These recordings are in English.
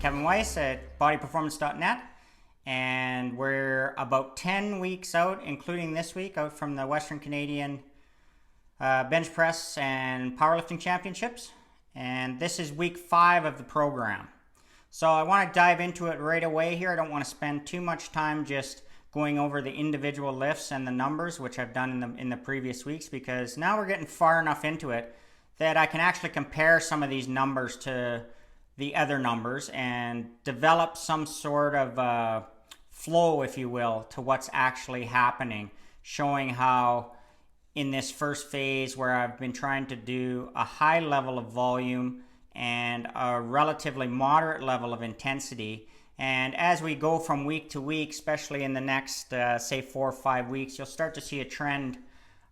Kevin Weiss at bodyperformance.net, and we're about 10 weeks out, including this week, out from the Western Canadian Bench Press and Powerlifting Championships, and this is week 5 of the program. So I want to dive into it right away here. I don't want to spend too much time just going over the individual lifts and the numbers, which I've done in the previous weeks, because now we're getting far enough into it that I can actually compare some of these numbers to the other numbers and develop some sort of flow, if you will, to what's actually happening, showing how in this first phase where I've been trying to do a high level of volume and a relatively moderate level of intensity, and as we go from week to week, especially in the next say 4 or 5 weeks, you'll start to see a trend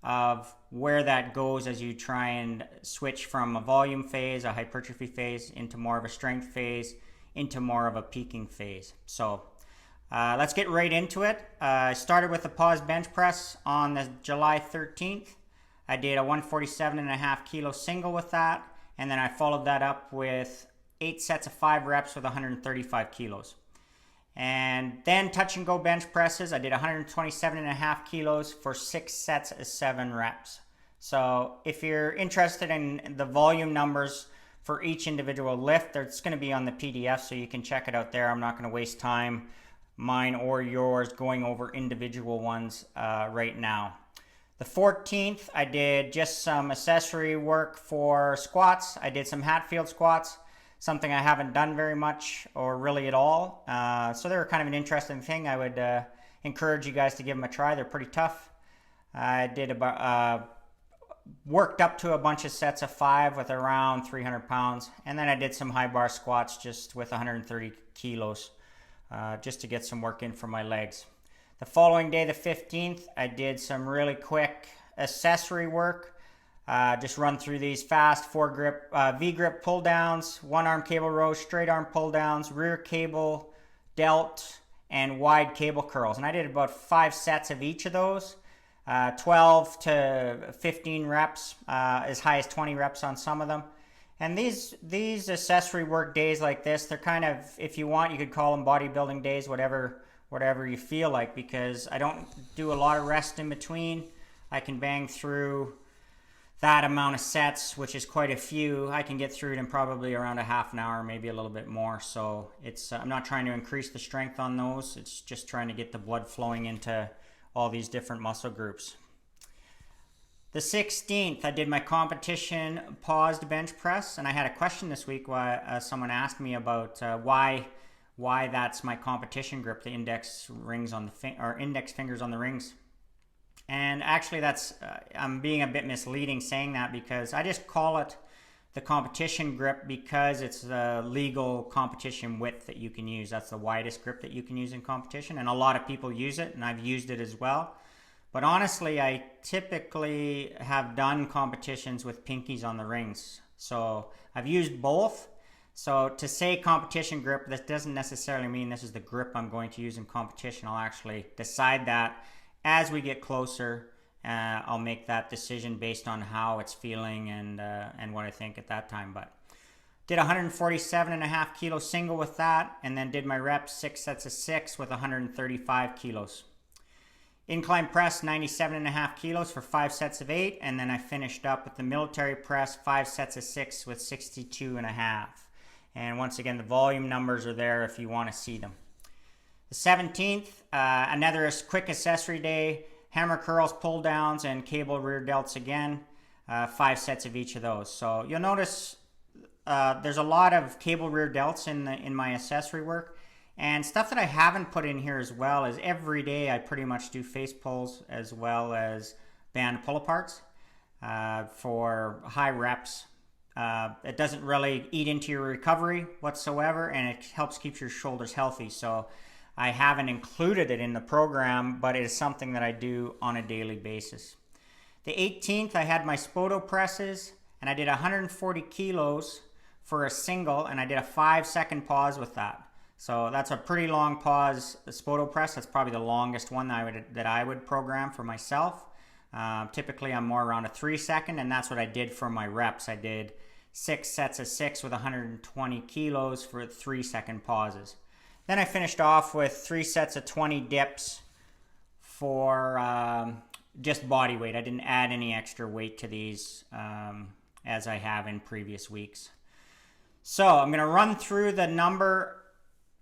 of where that goes as you try and switch from a volume phase, a hypertrophy phase, into more of a strength phase, into more of a peaking phase. So let's get right into it. I started with the pause bench press on the July 13th. I did a 147.5 kilo single with that, and then I followed that up with 8 sets of 5 reps with 135 kilos. And then touch and go bench presses. I did 127.5 kilos for 6 sets of 7 reps. So if you're interested in the volume numbers for each individual lift, it's going to be on the PDF, so you can check it out there. I'm not going to waste time, mine or yours, going over individual ones right now. The 14th, I did just some accessory work for squats. I did some Hatfield squats, something I haven't done very much or really at all. So they're kind of an interesting thing. I would encourage you guys to give them a try. They're pretty tough. I did worked up to a bunch of sets of 5 with around 300 pounds. And then I did some high bar squats just with 130 kilos just to get some work in for my legs. The following day, the 15th, I did some really quick accessory work. Just run through these fast 4 grip, V-grip pull downs, 1 arm cable rows, straight arm pull downs, rear cable, delt, and wide cable curls. And I did about 5 sets of each of those, 12 to 15 reps, as high as 20 reps on some of them. And these accessory work days like this, they're kind of, if you want, you could call them bodybuilding days, whatever you feel like, because I don't do a lot of rest in between. I can bang through that amount of sets, which is quite a few. I can get through it in probably around a half an hour, maybe a little bit more. So it's I'm not trying to increase the strength on those. It's just trying to get the blood flowing into all these different muscle groups. The 16th, I did my competition paused bench press, and I had a question this week why someone asked me about why that's my competition grip, the index rings on the index fingers on the rings. And actually that's, I'm being a bit misleading saying that, because I just call it the competition grip because it's the legal competition width that you can use. That's the widest grip that you can use in competition, and a lot of people use it, and I've used it as well. But honestly, I typically have done competitions with pinkies on the rings. So I've used both. So to say competition grip, this doesn't necessarily mean this is the grip I'm going to use in competition. I'll actually decide that as we get closer. I'll make that decision based on how it's feeling and what I think at that time. But did 147.5 kilo single with that, and then did my reps 6 sets of 6 with 135 kilos. Incline press 97.5 kilos for 5 sets of 8, and then I finished up with the military press 5 sets of 6 with 62.5. And once again, the volume numbers are there if you want to see them. The 17th, another quick accessory day, hammer curls, pull downs, and cable rear delts again, 5 sets of each of those. So you'll notice there's a lot of cable rear delts in my accessory work. And stuff that I haven't put in here as well is every day I pretty much do face pulls as well as band pull aparts for high reps. It doesn't really eat into your recovery whatsoever, and it helps keep your shoulders healthy. So I haven't included it in the program, but it is something that I do on a daily basis. The 18th, I had my Spoto presses, and I did 140 kilos for a single, and I did a 5-second pause with that. So that's a pretty long pause, the Spoto press. That's probably the longest one that I would program for myself. Typically I'm more around a 3-second, and that's what I did for my reps. I did 6 sets of 6 with 120 kilos for 3-second pauses. Then I finished off with 3 sets of 20 dips for just body weight. I didn't add any extra weight to these as I have in previous weeks. So I'm going to run through the number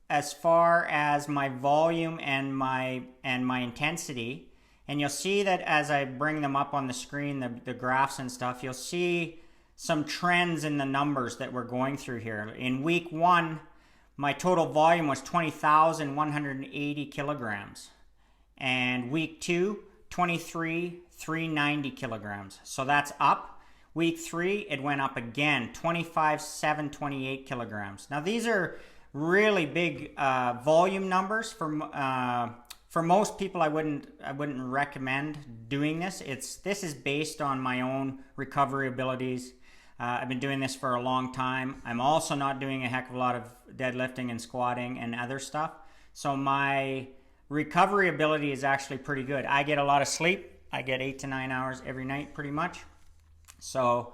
as far as my volume and my intensity. And you'll see that as I bring them up on the screen, the graphs and stuff, you'll see some trends in the numbers that we're going through here. In week 1, my total volume was 20,180 kilograms. And week 2, 23,390 kilograms. So that's up. Week 3, it went up again, 25,728 kilograms. Now these are really big volume numbers. For most people, I wouldn't recommend doing this. This is based on my own recovery abilities. I've been doing this for a long time. I'm also not doing a heck of a lot of deadlifting and squatting and other stuff. So my recovery ability is actually pretty good. I get a lot of sleep. I get 8 to 9 hours every night pretty much. So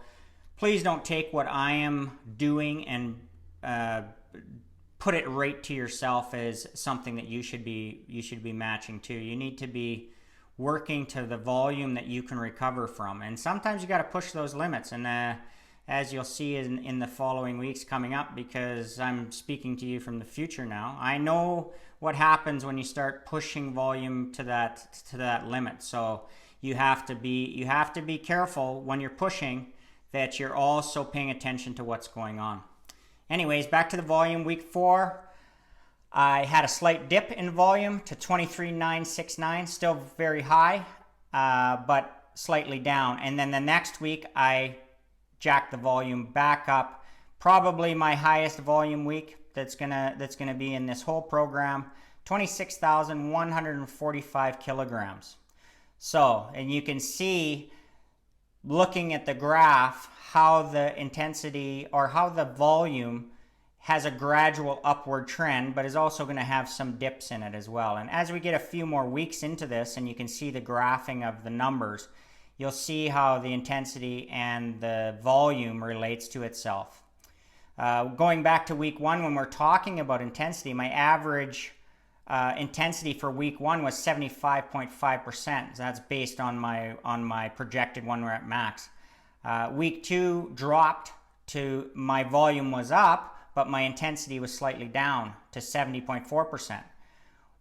please don't take what I am doing and put it right to yourself as something that you should be matching to. You need to be working to the volume that you can recover from. And sometimes you got to push those limits. And as you'll see in the following weeks coming up, because I'm speaking to you from the future now, I know what happens when you start pushing volume to that limit. So you have to be careful when you're pushing that you're also paying attention to what's going on. Anyways, back to the volume. Week 4, I had a slight dip in volume to 23,969, still very high, but slightly down. And then the next week, I jacked the volume back up. Probably my highest volume week that's gonna be in this whole program, 26,145 kilograms. So, and you can see, looking at the graph, how the intensity or how the volume has a gradual upward trend, but is also going to have some dips in it as well. And as we get a few more weeks into this, and you can see the graphing of the numbers, you'll see how the intensity and the volume relates to itself. Going back to week 1, when we're talking about intensity, my average intensity for week 1 was 75.5%. That's based on my projected 1 rep max. Week 2 dropped to, my volume was up, but my intensity was slightly down to 70.4%.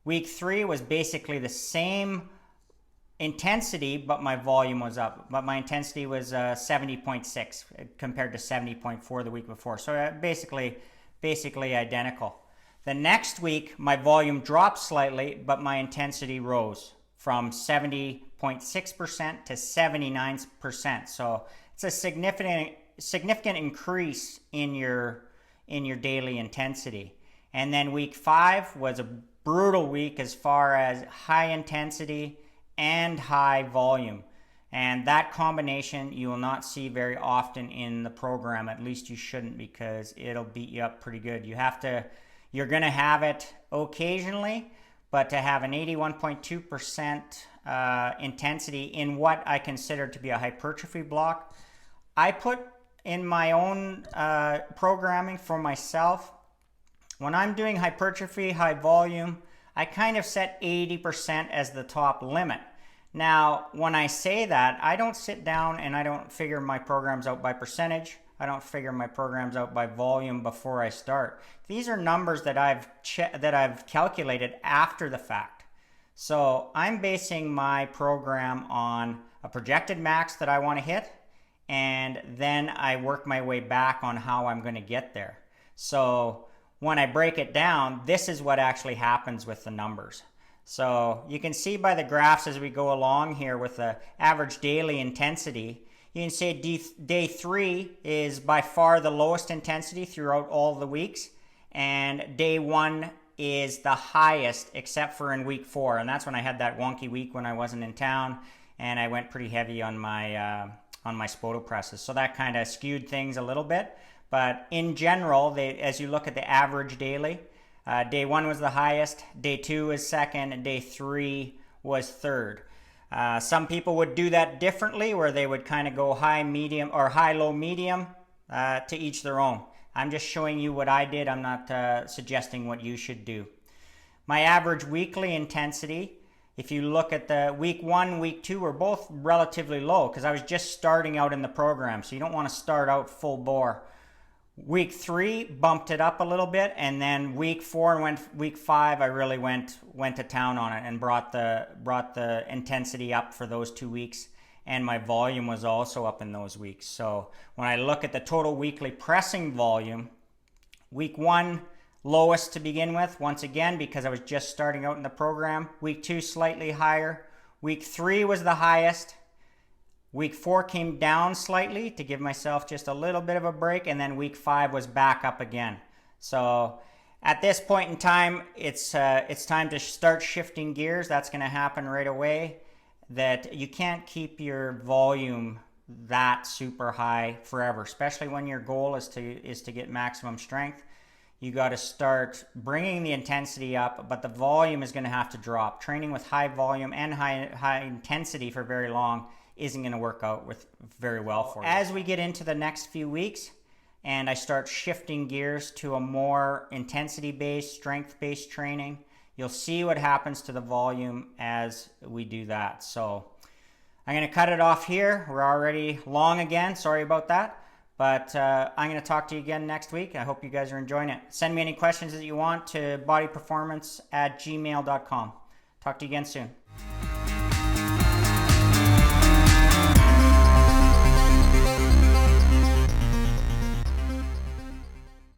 Week 3 was basically the same intensity, but my volume was up. But my intensity was 70.6 compared to 70.4 the week before. So basically identical. The next week, my volume dropped slightly, but my intensity rose from 70.6% to 79%. So it's a significant increase in your daily intensity. And then week 5 was a brutal week as far as high intensity and high volume. And that combination you will not see very often in the program. At least you shouldn't, because it'll beat you up pretty good. You're going to have it occasionally, but to have an 81.2% intensity in what I consider to be a hypertrophy block, I put in my own programming for myself, when I'm doing hypertrophy, high volume, I kind of set 80% as the top limit. Now, when I say that, I don't sit down and I don't figure my programs out by percentage. I don't figure my programs out by volume before I start. These are numbers that I've calculated after the fact. So I'm basing my program on a projected max that I want to hit, and then I work my way back on how I'm going to get there. So when I break it down, this is what actually happens with the numbers. So you can see by the graphs as we go along here with the average daily intensity, you can see day 3 is by far the lowest intensity throughout all the weeks, and day 1 is the highest except for in week 4, and that's when I had that wonky week when I wasn't in town and I went pretty heavy on my Spoto presses. So that kind of skewed things a little bit, but in general, as you look at the average daily, day 1 was the highest, day 2 was second, and day 3 was third. Some people would do that differently, where they would kind of go high, medium, or high, low, medium, To each their own. I'm just showing you what I did. I'm not suggesting what you should do. My average weekly intensity, if you look at the week 1, week 2, were both relatively low because I was just starting out in the program. So you don't want to start out full bore. Week 3 bumped it up a little bit, and then week 4 and week 5 I really went to town on it and brought the intensity up for those 2 weeks, and my volume was also up in those weeks. So when I look at the total weekly pressing volume, week 1 lowest to begin with, once again because I was just starting out in the program. Week 2 slightly higher. Week 3 was the highest. Week 4 came down slightly to give myself just a little bit of a break, and then week 5 was back up again. So at this point in time, it's time to start shifting gears. That's going to happen right away. That you can't keep your volume that super high forever, especially when your goal is to get maximum strength. You got to start bringing the intensity up, but the volume is going to have to drop. Training with high volume and high intensity for very long isn't going to work out very well for you. As we get into the next few weeks and I start shifting gears to a more intensity-based, strength-based training, you'll see what happens to the volume as we do that. So I'm going to cut it off here. We're already long again. Sorry about that. But I'm going to talk to you again next week. I hope you guys are enjoying it. Send me any questions that you want to bodyperformance@gmail.com. Talk to you again soon.